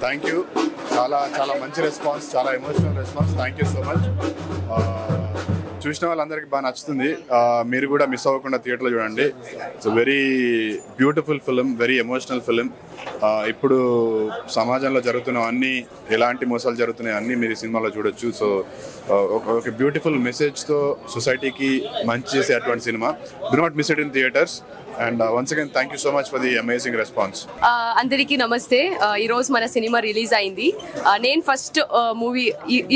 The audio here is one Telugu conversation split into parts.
Thank you. చాలా చాలా మంచి రెస్పాన్స్, చాలా emotional response. Thank you so much. చూసిన వాళ్ళందరికీ బాగా నచ్చుతుంది. మీరు కూడా మిస్ అవ్వకుండా థియేటర్లో చూడండి. It's very beautiful film, very emotional film. ఇప్పుడు సమాజంలో జరుగుతున్న అన్ని ఎలాంటి మోసాలు జరుగుతున్నాయి అన్నీ మీరు ఈ సినిమాలో చూడొచ్చు. సో ఒక బ్యూటిఫుల్ మెసేజ్తో సొసైటీకి మంచి చేసే అటువంటి cinema. Do not miss it in theatres. And once again thank you so much for the amazing response. అందరికీ నమస్తే. ఈరోజు మన సినిమా రిలీజ్ అయింది. నేను ఫస్ట్ మూవీ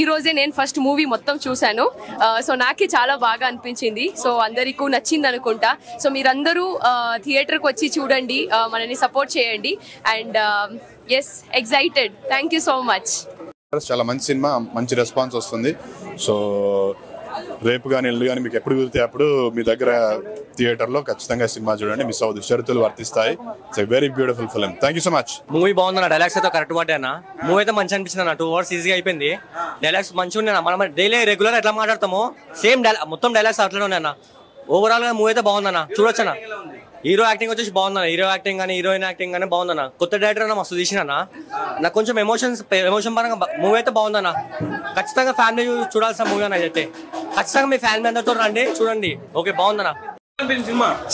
ఈరోజే నేను ఫస్ట్ మూవీ మొత్తం చూశాను. సో నాకే చాలా బాగా అనిపించింది. సో అందరికీ నచ్చింది అనుకుంటా. సో మీరందరూ థియేటర్కి వచ్చి చూడండి, మనని సపోర్ట్ చేయండి. And yes, excited. Thank you so much. చాలా మంచి సినిమా, మంచి రెస్పాన్స్ వస్తుంది. సో రేపు కానీ ఎల్లు కానీ మీకు ఎప్పుడు కుదిరితే అప్పుడు మీ దగ్గర థియేటర్లో ఖచ్చితంగా సినిమా చూడండి, మిస్ అవ్వదు. షరతులు వర్తిస్తాయి. It's very beautiful film. Thank you so much. Movie బాగుందన్న, డైలాగ్స్ అయితే కరెక్ట్ మాట అన్న. మూవీ అయితే మంచి అనిపించింది అన్న. 2 hours ఈజీగా అయిపోయింది. డైలాగ్స్ మంచిగా ఉన్నాయి. మనం డైలీ రెగ్యులర్ ఎట్లా మాట్లాడతామో సేమ్ మొత్తం డైలాగ్స్ అట్లనే ఉన్నాయన్న. ఓవరాల్ గా మూవీ అయితే బాగుందన్న, చూడొచ్చు అన్న. హీరో యాక్టింగ్ వచ్చేసి బాగుందన్న. హీరో యాక్టింగ్ కానీ హీరోయిన్ యాక్టింగ్ కానీ బాగుందన్న. కొత్త డైరెక్టర్ అన్న మస్తు తీసినన్న. నాకు కొంచెం ఎమోషన్ పరంగా మూవీ అయితే బాగుందన్న. ఖచ్చితంగా ఫ్యామిలీ చూడాల్సిన మూవీ అన్న. అయితే ఖచ్చితంగా మీ ఫ్యామిలీ అందరితో రండి, చూడండి. ఓకే, బాగుందన్న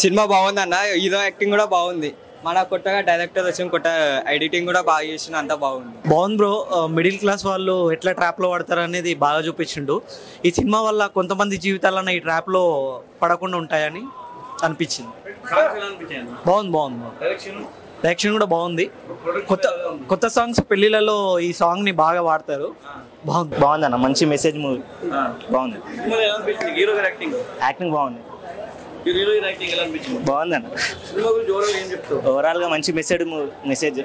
సినిమా. బాగుందన్న. హీరో యాక్టింగ్ కూడా బాగుంది. మన కొత్తగా డైరెక్టర్ వచ్చి కొత్త ఎడిటింగ్ కూడా బాగా చేసిన, అంతా బాగుంది. బాగుంది బ్రో. మిడిల్ క్లాస్ వాళ్ళు ఎట్లా ట్రాప్లో పడతారు అనేది బాగా చూపించిండు. ఈ సినిమా వల్ల కొంతమంది జీవితాలన్న ఈ ట్రాప్లో పడకుండా ఉంటాయని అనిపించింది. బాగుంది. డైరెక్షన్ కూడా బాగుంది. కొత్త సాంగ్స్ పెళ్లిళ్ళలో ఈ సాంగ్ ని బాగా వాడతారు. బాగుందన్న, మంచి మెసేజ్ మూవీ. బాగుంది. యాక్టింగ్ బాగుంది. బాగుందన్న. ఓవరాల్ గా మంచి message.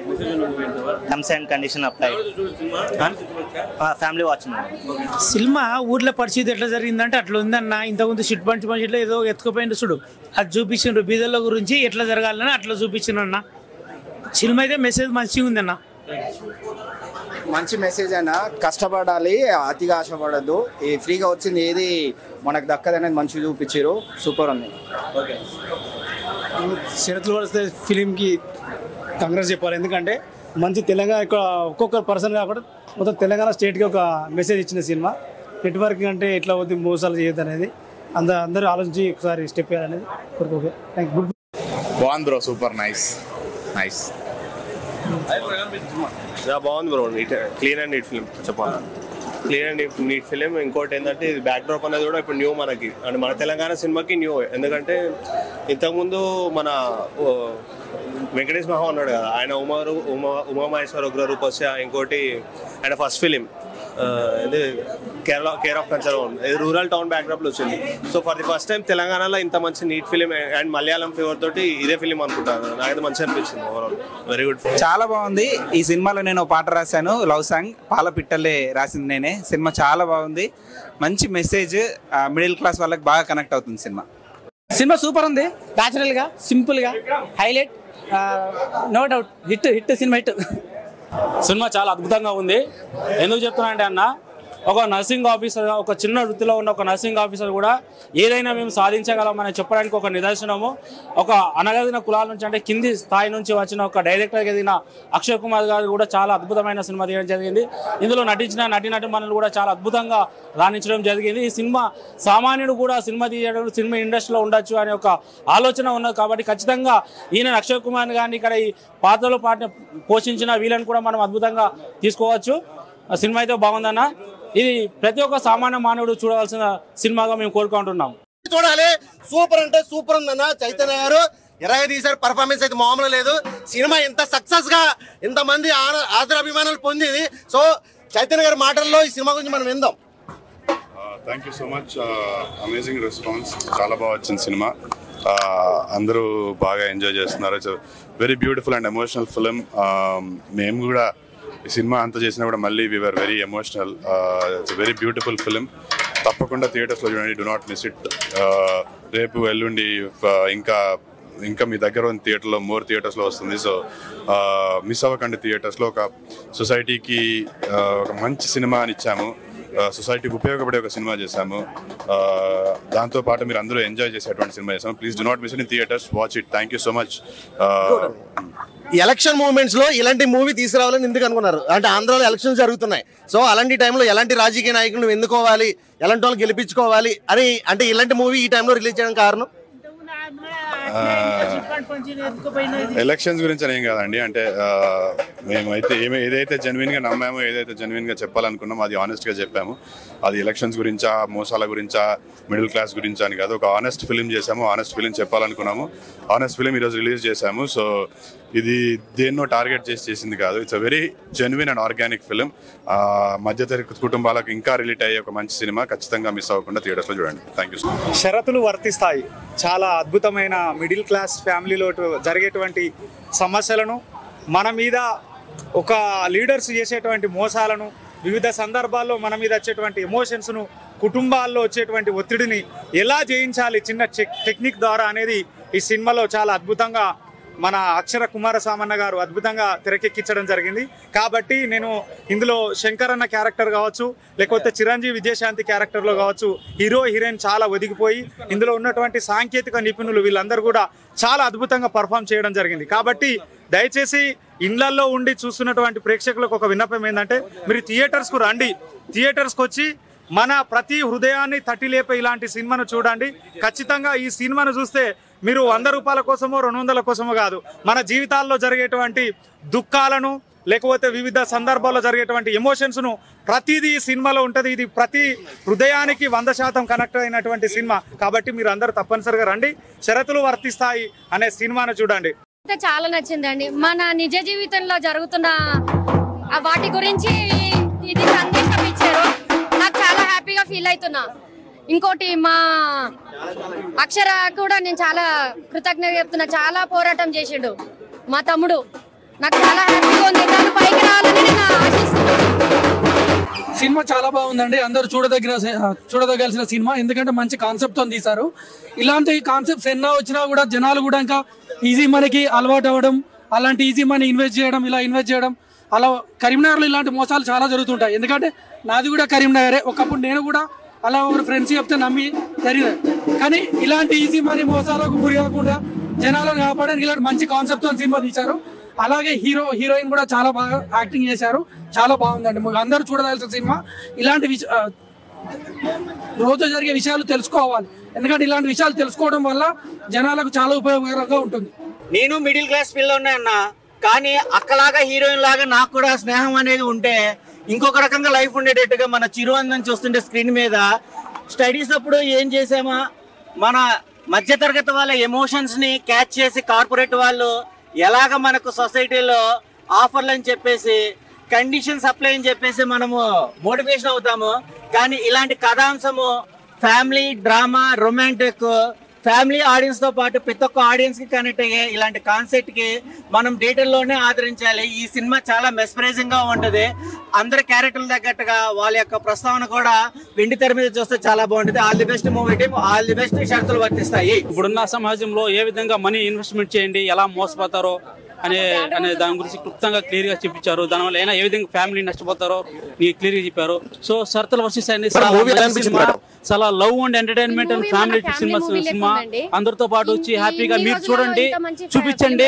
Terms and condition apply. Family watch. Cinema ఊర్లో పరిస్థితి ఎట్లా జరిగిందంటే అట్లా ఉందన్న. ఇంతకుముందు షిట్ పంచి ఇట్లా ఏదో ఎత్తుకుపోయింది చూడు, అది చూపించిండ్రు. బీదర్ల గురించి ఎట్లా జరగాలని అట్లా చూపించిండ్రు అన్న. సినిమా అయితే మెసేజ్ మంచిగా ఉందన్న. మంచి మెసేజ్ అయినా, కష్టపడాలి, అతిగా ఆశపడద్దు. ఈ ఫ్రీగా వచ్చింది ఏది మనకు దక్కదనేది మంచిగా చూపించారు. సూపర్ ఉంది. షరతులు వస్తే ఫిలింకి కాంగ్రెస్ చెప్పాలి. ఎందుకంటే మంచి తెలంగాణ ఇక్కడ ఒక్కొక్క పర్సన్ కాకుండా మొత్తం తెలంగాణ స్టేట్కి ఒక మెసేజ్ ఇచ్చిన సినిమా. నెట్వర్కింగ్ అంటే ఎట్లా అవుతుంది, మోసాలు చేయొద్దు అనేది అందరూ ఆలోచించి ఒకసారి స్టెప్ వేయాలనేది కోరుకోకే. Thank you. బాగుంది బ్రో, సూపర్ నైస్. బాగుంది bro. Clean and neat film చెప్పాలి. Clean and neat film. ఇంకోటి ఏంటంటే ఇది బ్యాక్ డ్రాప్ అనేది కూడా ఇప్పుడు న్యూ మనకి, అంటే మన తెలంగాణ సినిమాకి న్యూ. ఎందుకంటే ఇంతకుముందు మన వెంకటేష్ మహా ఉన్నాడు కదా, ఆయన ఉమామహేశ్వర ఉగ్ర రూపస్య. ఇంకోటి ఆయన first film care of culture, ఇది రూరల్ టౌన్ బ్యాక్డ్రాప్ లో వచ్చింది. So for the first time తెలంగాణలో ఇంత మంచి neat film and Malayalam fever తోటి ఇదే ఫిలిం అనుకుంటాను. నాకైతే మంచి అనిపించింది. Overall very good. చాలా బాగుంది. ఈ సినిమాలో నేను పాట రాశాను, లవ్ సాంగ్. పాల పిట్టలే రాసింది నేనే. సినిమా చాలా బాగుంది. మంచి మెసేజ్, మిడిల్ క్లాస్ వాళ్ళకి బాగా కనెక్ట్ అవుతుంది సినిమా. సినిమా సూపర్ ఉంది. న్యాచురల్ గా, సింపుల్ గా, highlight. No doubt hit cinema hit. Cinema చాలా అద్భుతంగా ఉంది. ఎందుకు చెప్తున్నా అంటే అన్న, ఒక నర్సింగ్ ఆఫీసర్, ఒక చిన్న వృత్తిలో ఉన్న ఒక నర్సింగ్ ఆఫీసర్ కూడా ఏదైనా మేము సాధించగలమని చెప్పడానికి ఒక నిదర్శనము. ఒక అనగదిన కులాల నుంచి, అంటే కింది స్థాయి నుంచి వచ్చిన ఒక డైరెక్టర్ ఎదిగిన అక్షయ్ కుమార్ గారు కూడా చాలా అద్భుతమైన సినిమా తీయడం జరిగింది. ఇందులో నటించిన నటీనటుమణులు కూడా చాలా అద్భుతంగా రాణించడం జరిగింది. ఈ సినిమా సామాన్యుడు కూడా సినిమా తీయడం, సినిమా ఇండస్ట్రీలో ఉండొచ్చు అనే ఒక ఆలోచన ఉన్నది. కాబట్టి ఖచ్చితంగా ఈయన అక్షయ్ కుమార్ గారిని ఇక్కడ ఈ పాత్రలో పోషించిన వీళ్ళని కూడా మనం అద్భుతంగా తీసుకోవచ్చు. సినిమా అయితే బాగుందన్న. ఇది ప్రతి ఒక్క సామాన్య మానవుడు చూడవలసిన సినిమాగా మేము కోరుకుంటున్నాం. చూడాలి. సూపర్ అంటే సూపర్ ఉందన్న. చైతన్య గారు ఎలాగ తీశారు, పర్ఫార్మెన్స్ అయితే మామూలు లేదు. సినిమా ఇంత సక్సెస్ గా ఇంతమంది ఆదరాభిమానాలు పొందింది. సో చైతన్య గారి మాటల్లో ఈ సినిమా గురించి మనం విందాం. Thank you so much. Amazing response. చాలా బాగా వచ్చింది సినిమా. అందరూ బాగా ఎంజాయ్ చేస్తున్నారు. It's very beautiful and emotional film. మేము కూడా ఈ సినిమా అంతా చేసినా కూడా మళ్ళీ we were very emotional. It's very beautiful film. తప్పకుండా థియేటర్స్లో చూడండి. Do not miss it. రేపు ఎల్లుండి ఇంకా మీ దగ్గర ఉన్న థియేటర్లో, మోర్ థియేటర్స్లో వస్తుంది. సో మిస్ అవ్వకండి థియేటర్స్లో. ఒక సొసైటీకి ఒక మంచి సినిమా అని ఇచ్చాము. సొసైటీకి ఉపయోగపడే ఒక సినిమా చేశాము. దాంతోపాటు మీరు అందరూ ఎంజాయ్ చేసేటువంటి సినిమా చేశాము. Please do not miss in theatres, watch it. Thank you so much. Election moments లో ఇలాంటి మూవీ తీసుకురావాలని ఎందుకు అనుకున్నారు? అంటే ఆంధ్రాలో ఎలక్షన్స్ జరుగుతున్నాయి. సో అలాంటి టైంలో ఎలాంటి రాజకీయ నాయకులను ఎన్నుకోవాలి, ఎలాంటి వాళ్ళు గెలిపించుకోవాలి అని, అంటే ఇలాంటి మూవీ ఈ టైంలో రిలీజ్ చేయడం కారణం ఎలక్షన్స్ గురించి అని ఏం కాదండి. అంటే మేమైతే ఏదైతే జెన్యున్ గా నమ్మామో, ఏదైతే జెన్యున్ గా చెప్పాలనుకున్నామో అది ఆనెస్ట్ గా చెప్పాము. అది ఎలక్షన్స్ గురించా, మోసాల గురించా, మిడిల్ క్లాస్ గురించా అని కాదు. ఒక ఆనెస్ట్ ఫిలిం చేసాము, ఆనెస్ట్ ఫిలిం చెప్పాలనుకున్నాము, ఆనెస్ట్ ఫిలిం ఈరోజు రిలీజ్ చేశాము. సో ఇది దేన్నో టార్గెట్ చేసింది కాదు. It's a very genuine and organic film. మధ్యతరగతి కుటుంబాలకు ఇంకా రిలేట్ అయ్యే ఒక మంచి సినిమా. ఖచ్చితంగా మిస్ అవ్వకుండా థియేటర్స్లో చూడండి. Thank you so much. షరతులు వర్తిస్తాయి. చాలా అద్భుతమైన మిడిల్ క్లాస్ ఫ్యామిలీలో జరిగేటువంటి సమస్యలను, మన మీద ఒక లీడర్స్ చేసేటువంటి మోసాలను, వివిధ సందర్భాల్లో మన మీద వచ్చేటువంటి ఎమోషన్స్ను, కుటుంబాల్లో వచ్చేటువంటి ఒత్తిడిని ఎలా జయించాలి చిన్న టెక్నిక్ ద్వారా అనేది ఈ సినిమాలో చాలా అద్భుతంగా మన అక్షర కుమారస్వామన్న గారు అద్భుతంగా తెరకెక్కించడం జరిగింది. కాబట్టి నేను ఇందులో శంకర్ అన్న క్యారెక్టర్ కావచ్చు, లేకపోతే చిరంజీవి విజయశాంతి క్యారెక్టర్లో కావచ్చు, హీరో హీరోయిన్ చాలా ఒదిగిపోయి ఇందులో ఉన్నటువంటి సాంకేతిక నిపుణులు వీళ్ళందరూ కూడా చాలా అద్భుతంగా పర్ఫామ్ చేయడం జరిగింది. కాబట్టి దయచేసి ఇండ్లల్లో ఉండి చూస్తున్నటువంటి ప్రేక్షకులకు ఒక విన్నపం ఏంటంటే, మీరు థియేటర్స్కు రండి. థియేటర్స్కి వచ్చి మన ప్రతి హృదయాన్ని తట్టి లేపే ఇలాంటి సినిమాను చూడండి. ఖచ్చితంగా ఈ సినిమాను చూస్తే మీరు 100 రూపాయల కోసమో 200 కోసమో కాదు, మన జీవితాల్లో జరిగేటువంటి దుఃఖాలను, లేకపోతే వివిధ సందర్భాల్లో జరిగేటువంటి ఎమోషన్స్ను ప్రతిదీ ఈ సినిమాలో ఉంటుంది. ఇది ప్రతి హృదయానికి 100% కనెక్ట్ అయినటువంటి సినిమా. కాబట్టి మీరు అందరూ తప్పనిసరిగా రండి. షరతులు వర్తిస్తాయి అనే సినిమాను చూడండి. చాలా నచ్చిందండి. మన నిజ జీవితంలో జరుగుతున్న వాటి గురించి ఇది సందేశం ఇచ్చారు. నాకు చాలా హ్యాపీగా ఫీల్ అవుతున్నా. ఇంకోటి మా అక్షర కూడా నేను చాలా కృతజ్ఞత చెప్తున్నా. చాలా పోరాటం చేసిండు మా తమ్ముడు. నాకు చాలా హ్యాపీగా ఉంది. తను పైకి రావాలని నేను ఆశిస్తున్నాను. సినిమా చాలా బాగుందండి. అందరూ చూడదగాల్సిన సినిమా. ఎందుకంటే మంచి కాన్సెప్ట్ తో తీశారు. ఇలాంటి కాన్సెప్ట్స్ ఎన్నో వచ్చినా కూడా జనాలు కూడా ఇంకా ఈజీ మనీకి అలవాటు అవ్వడం, అలాంటి ఈజీ మనీ ఇన్వెస్ట్ చేయడం, ఇలా ఇన్వెస్ట్ చేయడం, అలా కరీంనగర్లో ఇలాంటి మోసాలు చాలా జరుగుతుంటాయి. ఎందుకంటే నాది కూడా కరీంనగరే. ఒకప్పుడు నేను కూడా అలా ఒక ఫ్రెండ్స్ చెప్తే నమ్మి జరిగినాయి. కానీ ఇలాంటి ఈజీ మనీ మోసాలకు గురి కాకుండా జనాలను కాపాడడానికి ఇలాంటి మంచి కాన్సెప్ట్ తో సినిమా తీశారు. అలాగే హీరోయిన్ కూడా చాలా బాగా యాక్టింగ్ చేశారు. చాలా బాగుందండి. అందరూ చూడదలసిన సినిమా. ఇలాంటి రోజు జరిగే విషయాలు తెలుసుకోవాలి. ఎందుకంటే ఇలాంటి విషయాలు తెలుసుకోవడం వల్ల జనాలకు చాలా ఉపయోగకరంగా ఉంటుంది. నేను మిడిల్ క్లాస్ పిల్లనే అన్నా, కానీ అక్కలాగా హీరోయిన్ లాగా నాకు కూడా స్నేహం అనేది ఉంటే ఇంకొక రకంగా లైఫ్ ఉండేటట్టుగా మన చిరువందం చూస్తుంటే స్క్రీన్ మీద స్టడీస్ అప్పుడు ఏం చేసామా, మన మధ్యతరగతి వాళ్ళ ఎమోషన్స్ ని క్యాచ్ చేసి కార్పొరేట్ వాళ్ళు ఎలాగ మనకు సొసైటీలో ఆఫర్లు అని చెప్పేసి, కండిషన్స్ అప్లై అని చెప్పేసి మనము మోటివేషన్ అవుతాము. కానీ ఇలాంటి కథాంశము family drama, romantic, family audience తో పాటు ప్రతి ఒక్క ఆడియన్స్ కి కనెక్ట్ అయ్యే ఇలాంటి కాన్సెప్ట్ కి మనం థియేటర్లోనే ఆదరించాలి. ఈ సినిమా చాలా మెస్పరైజింగ్ గా ఉంటది. అందరి క్యారెక్టర్లు తగ్గట్టుగా వాళ్ళ యొక్క ప్రస్తావన కూడా వెండి తెర మీద చూస్తే చాలా బాగుంటుంది. All the best movie team, all the best. షరతులు వర్తిస్తాయి. ఇప్పుడున్న సమాజంలో ఏ విధంగా మనీ ఇన్వెస్ట్మెంట్ చేయండి, ఎలా మోసపోతారో అనే దాని గురించి క్లుప్తంగా క్లియర్ గా చూపించారు. దానివల్ల అయినా ఏ విధంగా ఫ్యామిలీ నష్టపోతారో క్లియర్ గా చెప్పారు. సో షరతులు వర్తిస్తాయి చాలా love and entertainment and family cinema. అందరితో పాటు వచ్చి హ్యాపీగా మీరు చూడండి, చూపించండి.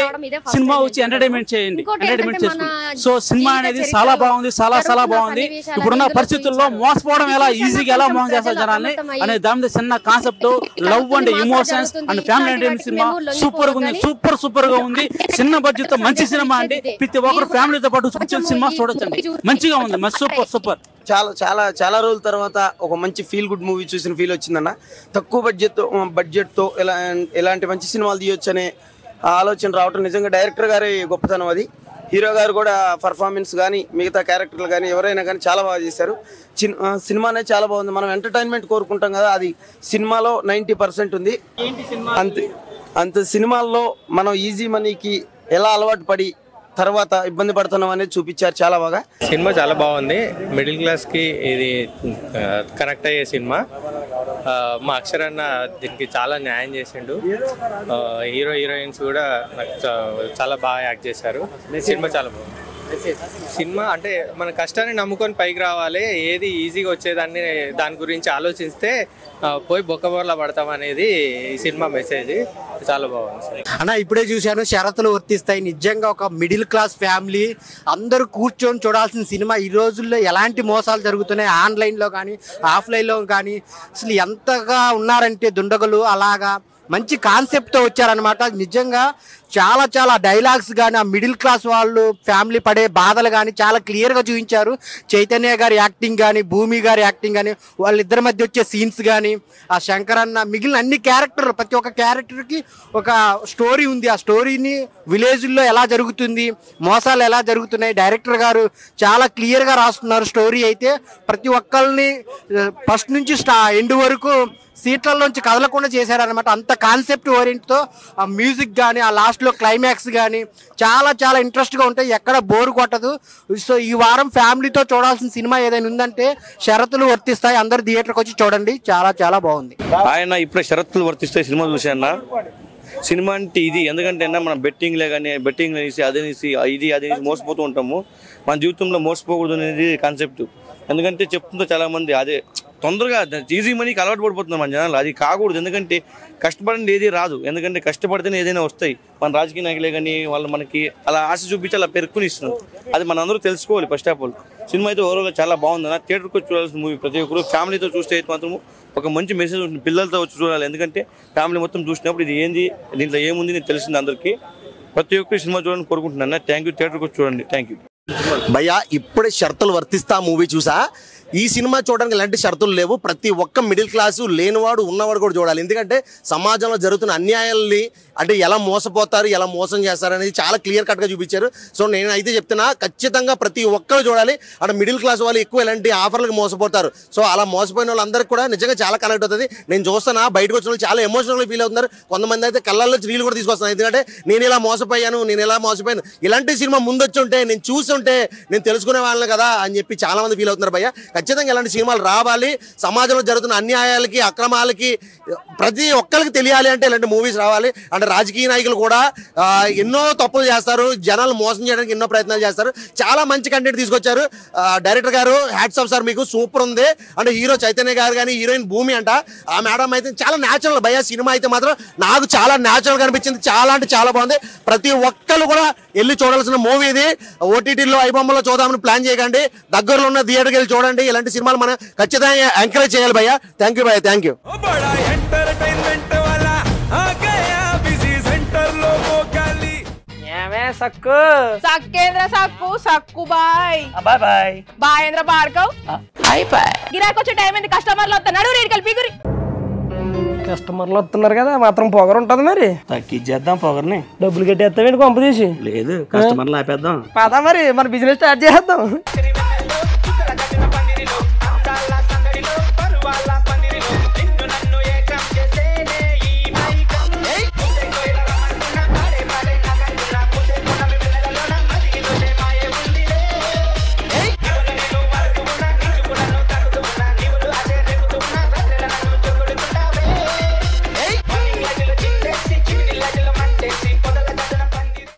సినిమా వచ్చి ఎంటర్టైన్మెంట్ చేయండి, ఎంటర్టైన్మెంట్ చేసుకోండి. సో సినిమా అనేది చాలా బాగుంది, చాలా బాగుంది. ఇప్పుడున్న పరిస్థితుల్లో మోసపోవడం ఎలా, ఈజీగా ఎలా మోసం చేస్తారు జనాన్ని అనే దాని మీద చిన్న concept, love and emotions and family entertainment cinema super గా ఉంది. సూపర్ గా ఉంది. చిన్న బడ్జెట్ తో మంచి సినిమా అండి. ప్రతి ఒక్కరు ఫ్యామిలీతో పాటు చూపించిన సినిమా చూడొచ్చండి. మంచిగా ఉంది, సూపర్. చాలా రోజుల తర్వాత ఒక మంచి ఫీల్ గుడ్ మూవీ చూసిన ఫీల్ వచ్చిందన్న. తక్కువ బడ్జెట్తో ఎలాంటి మంచి సినిమాలు తీయొచ్చు అనే ఆలోచన రావటం నిజంగా డైరెక్టర్ గారి గొప్పతనం. అది హీరో గారు కూడా పర్ఫార్మెన్స్ కానీ మిగతా క్యారెక్టర్లు కానీ ఎవరైనా కానీ చాలా బాగా చేశారు. సినిమా అనేది చాలా బాగుంది. మనం ఎంటర్టైన్మెంట్ కోరుకుంటాం కదా, అది సినిమాలో 90% ఉంది. అంత సినిమాల్లో మనం ఈజీ మనీకి ఎలా అలవాటు పడి తర్వాత ఇబ్బంది పడుతున్నాం అనేది చూపించారు చాలా బాగా. సినిమా చాలా బాగుంది. మిడిల్ క్లాస్ కి ఇది కనెక్ట్ అయ్యే సినిమా. మా అక్షరన్న దీనికి చాలా న్యాయం చేసిండు. హీరోయిన్స్ కూడా నాకు చాలా బాగా యాక్ట్ చేశారు. సినిమా చాలా బాగుంది. సినిమా అంటే మన కష్టాన్ని నమ్ముకొని పైకి రావాలి, ఏది ఈజీగా వచ్చేదాన్ని దాని గురించి ఆలోచిస్తే పోయి బొక్కబోర్లా పడతాం అనేది ఈ సినిమా మెసేజ్. చాలా బాగుంది అన్న. ఇప్పుడే చూశాను, షరతులు వర్తిస్తాయి. నిజంగా ఒక మిడిల్ క్లాస్ ఫ్యామిలీ అందరూ కూర్చొని చూడాల్సిన సినిమా. ఈ రోజుల్లో ఎలాంటి మోసాలు జరుగుతున్నాయి ఆన్లైన్లో కానీ ఆఫ్లైన్లో కానీ, అసలు ఎంతగా ఉన్నారంటే దుండగులు. అలాగా మంచి కాన్సెప్ట్తో వచ్చారనమాట. నిజంగా చాలా చాలా డైలాగ్స్ కానీ ఆ మిడిల్ క్లాస్ వాళ్ళు ఫ్యామిలీ పడే బాధలు కానీ చాలా క్లియర్గా చూపించారు. చైతన్య గారి యాక్టింగ్ కానీ, భూమి గారి యాక్టింగ్ కానీ, వాళ్ళిద్దరి మధ్య వచ్చే సీన్స్ కానీ, ఆ శంకరన్న, మిగిలిన అన్ని క్యారెక్టర్లు, ప్రతి ఒక్క క్యారెక్టర్కి ఒక స్టోరీ ఉంది. ఆ స్టోరీని విలేజ్లో ఎలా జరుగుతుంది, మోసాలు ఎలా జరుగుతున్నాయి, డైరెక్టర్ గారు చాలా క్లియర్గా రాస్తున్నారు. స్టోరీ అయితే ప్రతి ఒక్కరిని ఫస్ట్ నుంచి ఎండ్ వరకు సీట్లలోంచి కదలకుండా చేశారనమాట. అంత కాన్సెప్ట్ ఓరియంట్తో ఆ మ్యూజిక్ కానీ, ఆ లాస్ట్లో క్లైమాక్స్ కానీ చాలా చాలా ఇంట్రెస్ట్గా ఉంటాయి, ఎక్కడ బోరు కొట్టదు. సో ఈ వారం ఫ్యామిలీతో చూడాల్సిన సినిమా ఏదైనా ఉందంటే షరతులు వర్తిస్తాయి. అందరు థియేటర్కి వచ్చి చూడండి, చాలా చాలా బాగుంది. ఆయన ఇప్పుడే షరతులు వర్తిస్తాయి సినిమా చూసాన్న. సినిమా అంటే ఇది, ఎందుకంటే మనం బెట్టింగ్లే కానీ బెట్టింగ్ అనేసి అదేసి ఇది అదేసి మోసపోతూ ఉంటాము. మన జీవితంలో మోసపోకూడదు అనేది కాన్సెప్ట్. ఎందుకంటే చెప్తుంటే చాలామంది అదే తొందరగా ఈజీ మనీకి అలవాటు పడిపోతున్నారు మన జనాలు. అది కాకూడదు, ఎందుకంటే కష్టపడండి ఏది రాదు. ఎందుకంటే కష్టపడితేనే ఏదైనా వస్తాయి. మన రాజకీయ నాయకులే కానీ వాళ్ళు మనకి అలా ఆశ చూపించి అలా పెరుక్కుని ఇస్తున్నారు. అది మన అందరూ తెలుసుకోవాలి. ఫస్ట్ ఆఫ్ ఆల్ సినిమా అయితే ఓవరాల్గా చాలా బాగుందన్న. థియేటర్కి వచ్చి చూడాల్సిన మూవీ. ప్రతి ఒక్కరు ఫ్యామిలీతో చూస్తే అయితే మాత్రం ఒక మంచి మెసేజ్ ఉంటుంది. పిల్లలతో వచ్చి చూడాలి, ఎందుకంటే ఫ్యామిలీ మొత్తం చూసినప్పుడు ఇది ఏంది, దీంట్లో ఏముంది నేను తెలిసింది అందరికీ. ప్రతి ఒక్కరు సినిమా చూడాలని కోరుకుంటున్నాను. Thank you. థియేటర్కి వచ్చి చూడండి. Thank you. భయ్యా, ఇప్పుడే షరతులు వర్తిస్తా మూవీ చూసా. ఈ సినిమా చూడడానికి ఎలాంటి షరతులు లేవు. ప్రతి ఒక్క మిడిల్ క్లాసు లేనివాడు ఉన్నవాడు కూడా చూడాలి. ఎందుకంటే సమాజంలో జరుగుతున్న అన్యాయాల్ని, అంటే ఎలా మోసపోతారు, ఎలా మోసం చేస్తారు అనేది చాలా క్లియర్ కట్గా చూపించారు. సో నేనైతే చెప్తున్నా, ఖచ్చితంగా ప్రతి ఒక్కరు చూడాలి. అంటే మిడిల్ క్లాస్ వాళ్ళు ఎక్కువ ఎలాంటి ఆఫర్లకు మోసపోతారు. సో అలా మోసపోయిన వాళ్ళందరికీ కూడా నిజంగా చాలా కనెక్ట్ అవుతుంది. నేను చూస్తున్నా, బయటకు వచ్చిన వాళ్ళు చాలా ఎమోషనల్గా ఫీల్ అవుతున్నారు. కొంతమంది అయితే కళ్ళల్లో నీళ్ళు కూడా తీసుకొస్తున్నారు. ఎందుకంటే నేను ఇలా మోసపోయాను, నేను ఎలా మోసపోయాను, ఇలాంటి సినిమా ముందు వచ్చి ఉంటే, నేను చూస్తుంటే నేను తెలుసుకునే వాళ్ళని కదా అని చెప్పి చాలా మంది ఫీల్ అవుతున్నారు. భయ్య, ఖచ్చితంగా ఇలాంటి సినిమాలు రావాలి. సమాజంలో జరుగుతున్న అన్యాయాలకి, అక్రమాలకి ప్రతి ఒక్కరికి తెలియాలి అంటే ఇలాంటి మూవీస్ రావాలి. అంటే రాజకీయ నాయకులు కూడా ఎన్నో తప్పులు చేస్తారు, జనాలు మోసం చేయడానికి ఎన్నో ప్రయత్నాలు చేస్తారు. చాలా మంచి కంటెంట్ తీసుకొచ్చారు. డైరెక్టర్ గారు హ్యాట్స్ ఆఫ్ సార్, మీకు సూపర్ ఉంది. అంటే హీరో చైతన్య గారు కానీ, హీరోయిన్ భూమి అంట, ఆ మేడం అయితే చాలా న్యాచురల్. భయ్య, సినిమా అయితే మాత్రం నాకు చాలా న్యాచురల్ అనిపించింది. చాలా అంటే చాలా బాగుంది. ప్రతి ఒక్కరు కూడా వెళ్ళి చూడాల్సిన మూవీ ఇది. ఓటీటీలో ఐబొమ్మలో చూద్దామని ప్లాన్ చేయకండి, దగ్గరలో ఉన్న థియేటర్కి వెళ్ళి చూడండి. ఇలాంటి సినిమాలు మనం ఖచ్చితంగా ఎంకరేజ్ చేయాలి. భయ్య, థ్యాంక్ యూ. భయ్య, థ్యాంక్ యూ. సక్కు సక్కేంద్ర సక్కు సక్కు బాయ్ బాయ్ బాయ్ బాయేంద్ర భార్గవ్ అయిపోయి గిరాకి వచ్చే టైం ఏంది, కస్టమర్లు వస్తున్నాడు. రేడికల్ పిగురి కస్టమర్లు వస్తున్నారు కదా, మాత్రం పొగరు ఉంటది. మరి తగ్గించేద్దాం పొగర్ని. డబ్బులు కట్టేస్తావేంటి కొంప తీసి? లేదు, కస్టమర్లు ఆపేద్దాం. పదా మరి మన బిజినెస్ స్టార్ట్ చేద్దాం.